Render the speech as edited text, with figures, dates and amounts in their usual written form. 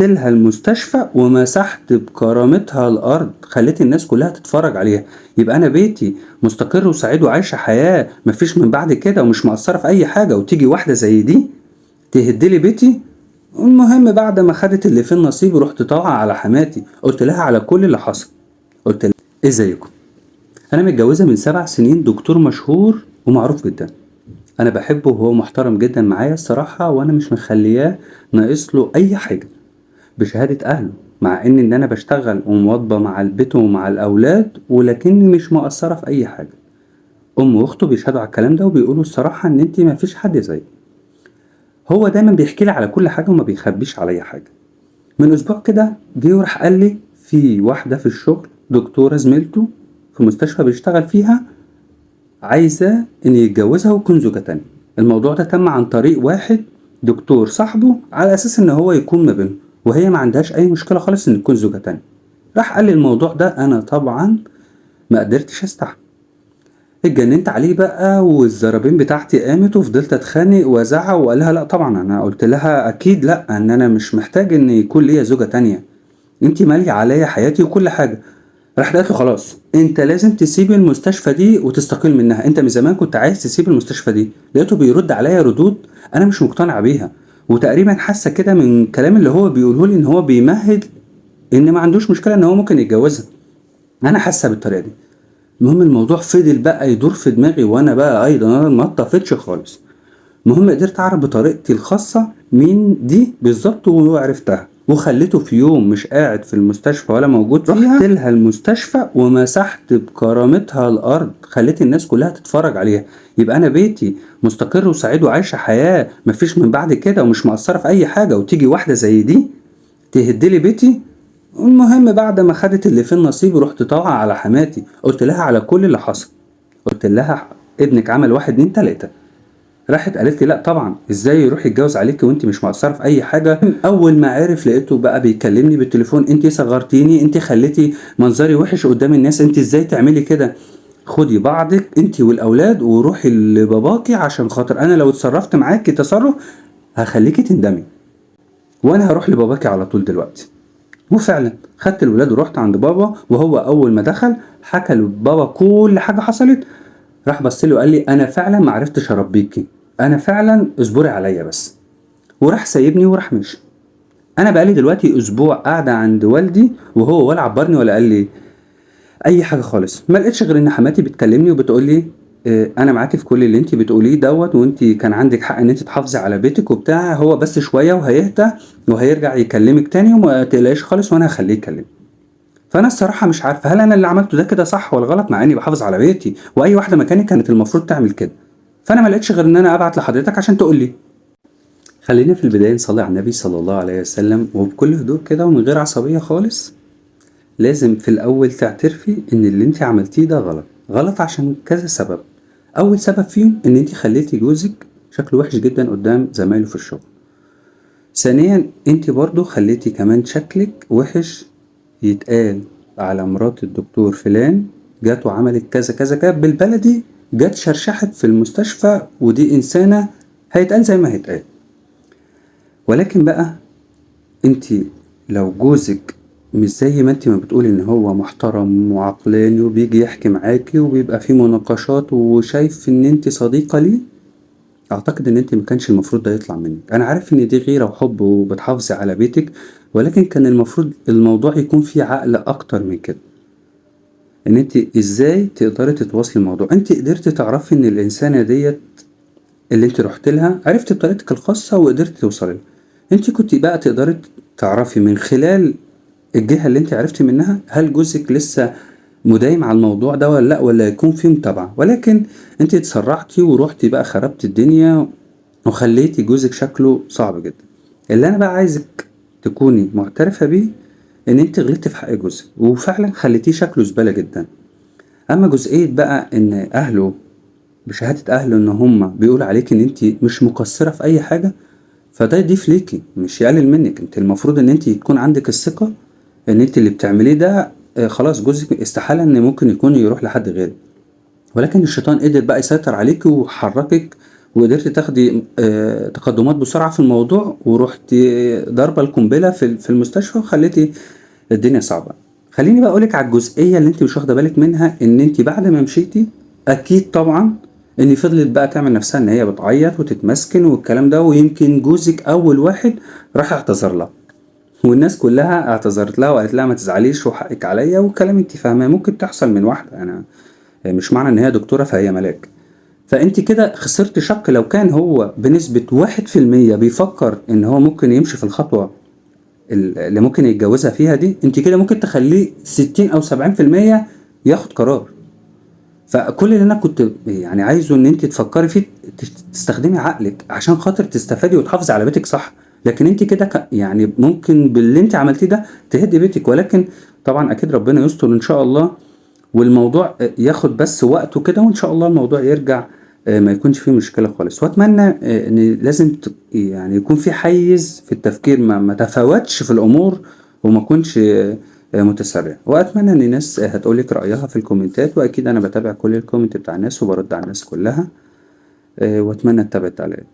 رحت لها المستشفى ومسحت بكرامتها الارض، خليت الناس كلها تتفرج عليها. يبقى انا بيتي مستقر وسعيد وعايشه حياه مفيش من بعد كده ومش مقصره في اي حاجه، وتيجي واحده زي دي تهدلي بيتي. المهم بعد ما خدت اللي في النصيب رحت طالعه على حماتي، قلت لها على كل اللي حصل. قلت لها ازيكم، انا متجوزه من 7 سنين دكتور مشهور ومعروف جدا، انا بحبه وهو محترم جدا معايا الصراحه، وانا مش مخلياه ناقص له اي حاجه بشهاده اهله، مع ان انا بشتغل ومواظبه مع البيت ومع الاولاد، ولكني مش مقصره في اي حاجه. ام واخته بيشهدوا على الكلام ده وبيقولوا الصراحه ان انتي ما فيش حد زيك. هو دايما بيحكي لي على كل حاجه وما بيخبيش عليا حاجه. من اسبوع كده جه وراح قال لي في واحده في الشغل دكتوره زميلته في مستشفى بيشتغل فيها عايزة إن يتجوزها ويكون زوجة تانية. الموضوع ده تم عن طريق واحد دكتور صاحبه على أساس إن هو يكون ما بينهم، وهي ما عندهاش أي مشكلة خالص إن تكون زوجة تانية. راح قال لي الموضوع ده، أنا طبعا ما قدرتش أستحمل، اتجننت عليه بقى والزرابين بتاعتي قامت وفضلت اتخانق وازعق وقال لها لا طبعا. انا قلت لها اكيد لا، ان انا مش محتاج ان يكون ليا زوجة تانية، انتي مالية عليا حياتي وكل حاجة. راح قالت له خلاص انت لازم تسيب المستشفى دي وتستقيل منها، انت من زمان كنت عايز تسيب المستشفى دي. لقيته بيرد عليا ردود انا مش مقتنع بيها، وتقريبا حاسه كده من الكلام اللي هو بيقوله لي ان هو بيمهد ان ما عندوش مشكله ان هو ممكن يتجوزها. انا حاسه بالطريقه دي. المهم الموضوع فضل بقى يدور في دماغي، وانا بقى ايضا انا ما اتطفتش خالص. المهم قدرت اعرف بطريقتي الخاصة مين دي بالظبط وعرفتها، وخليته في يوم مش قاعد في المستشفى ولا موجود فيها، رحت لها المستشفى ومسحت بكرامتها الارض، خليت الناس كلها تتفرج عليها. يبقى انا بيتي مستقر وسعيد وعايشة حياة مفيش من بعد كده ومش مقصرة في اي حاجة، وتيجي واحدة زي دي تهدلي بيتي. المهم بعد ما خدت اللي في النصيب رحت طالعة على حماتي، قلت لها على كل اللي حصل. قلت لها ابنك عمل 1 2 3. راحت قالت لي لا طبعا، ازاي يروح يتجوز عليكي وانت مش مقصره في اي حاجه. اول ما عرف لقيته بقى بيكلمني بالتليفون، انت صغرتيني، انت خليتي منظري وحش قدام الناس، انت ازاي تعملي كده؟ خدي بعضك انت والاولاد وروحي لباباكي، عشان خاطر انا لو اتصرفت معاكي تصرف هخليكي تندمي، وانا هروح لباباكي على طول دلوقتي. وفعلا خدت الولاد ورحت عند بابا، وهو اول ما دخل حكى لبابا كل حاجه حصلت. راح بص لي وقال لي انا فعلا ما عرفتش اربيكي، انا فعلا اصبري عليا بس. وراح سايبني وراح مشي. انا بقالي دلوقتي اسبوع قاعده عند والدي، وهو ولا عبرني ولا قال لي اي حاجه خالص. ما لقيتش غير ان حماتي بتكلمني وبتقول لي انا معاكي في كل اللي انت بتقوليه دوت، وانت كان عندك حق ان انت تحافظي على بيتك وبتاع، هو بس شويه وهيهدى وهيرجع يكلمك تاني وما تقلقيش خالص وانا هخليه يكلمك. فانا الصراحه مش عارفه هل انا اللي عملته ده كده صح ولا غلط، مع اني بحافظ على بيتي واي واحده مكاني كانت المفروض تعمل كده. فانا ما لقيتش غير ان انا ابعت لحضرتك عشان تقول لي. خلينا في البدايه نصلي على النبي صلى الله عليه وسلم وبكل هدوء كده ومن غير عصبيه خالص. لازم في الاول تعترفي ان اللي انت عملتيه ده غلط، غلط عشان كذا سبب. اول سبب فيهم ان انت خليتي جوزك شكله وحش جدا قدام زمايله في الشغل. ثانيا انت برضو خليتي كمان شكلك وحش، يتقال على مرات الدكتور فلان جات وعملت كذا كذا كذا، بالبلدي جات شرشحت في المستشفى، ودي إنسانة هيتقال زي ما هيتقال. ولكن بقى انت لو جوزك مش زي ما انت ما بتقولي ان هو محترم وعقلاني وبيجي يحكي معاكي وبيبقى فيه مناقشات وشايف ان انت صديقة ليه، اعتقد ان انت ما كانش المفروض ده يطلع منك. انا عارف ان دي غيرة وحب وبتحافظي على بيتك، ولكن كان المفروض الموضوع يكون فيه عقل اكتر من كده. ان انت ازاي تقدري تتواصلي الموضوع، انت قدرتي تعرفي ان الانسانة ديت اللي انت رحت لها عرفتي بطريقتك الخاصة وقدرتي توصلي لها. انت كنت بقى تقدري تعرفي من خلال الجهة اللي انت عرفتي منها هل جوزك لسه مدايم على الموضوع ده ولا لا، ولا يكون فيه متابعة. ولكن انت اتسرعتي ورحتي بقى خربت الدنيا وخليتي جوزك شكله صعب جدا. اللي انا بقى عايزك تكوني معترفة بيه ان انت غلطتي في حق جوزك وفعلا خليتيه شكله زبالة جدا. اما جزئية بقى ان اهله بشهادة اهله ان هم بيقولوا عليك ان انت مش مقصرة في اي حاجة، فده يضيف ليكي مش يقلل منك. انت المفروض ان انت يكون عندك الثقة ان انت اللي بتعمليه ده خلاص جوزك استحالة ان ممكن يكون يروح لحد غيرك. ولكن الشيطان قدر بقى يسيطر عليك وحركك وقدرت تاخدي تقدمات بسرعة في الموضوع، ورحت ضاربة القنبلة في المستشفى وخليتي الدنيا صعبة. خليني بقى اقولك على الجزئية اللي انت مش واخدة بالك منها، ان انت بعد ما مشيتي اكيد طبعا ان فضلت بقى تعمل نفسها ان هي بتعيط وتتمسكن والكلام ده، ويمكن جوزك اول واحد راح اعتذر لها، والناس كلها اعتذرت لها وقالت لها ما تزعليش وحقك عليا، والكلام انت فاهماه ممكن تحصل من واحدة. انا مش معنى ان هي دكتورة فهي ملاك. فانت كده خسرت شق. لو كان هو بنسبة 1% بيفكر ان هو ممكن يمشي في الخطوة اللي ممكن يتجوزها فيها دي، انت كده ممكن تخليه 60 او 70% ياخد قرار. فكل اللي انا كنت يعني عايزه ان انت تفكري فيه، تستخدمي عقلك عشان خاطر تستفادي وتحافظي على بيتك صح. لكن انت كده يعني ممكن باللي انت عملتيه ده تهدي بيتك، ولكن طبعا اكيد ربنا يستر ان شاء الله، والموضوع ياخد بس وقته كده، وان شاء الله الموضوع يرجع ما يكونش فيه مشكلة خالص. واتمنى ان لازم يعني يكون في حيز في التفكير، ما تفاوتش في الامور وما كنش متسرع. واتمنى ان الناس هتقولك رأيها في الكومنتات، واكيد انا بتابع كل الكومنت بتاع الناس وبرد على الناس كلها، واتمنى اتبع التعليقات.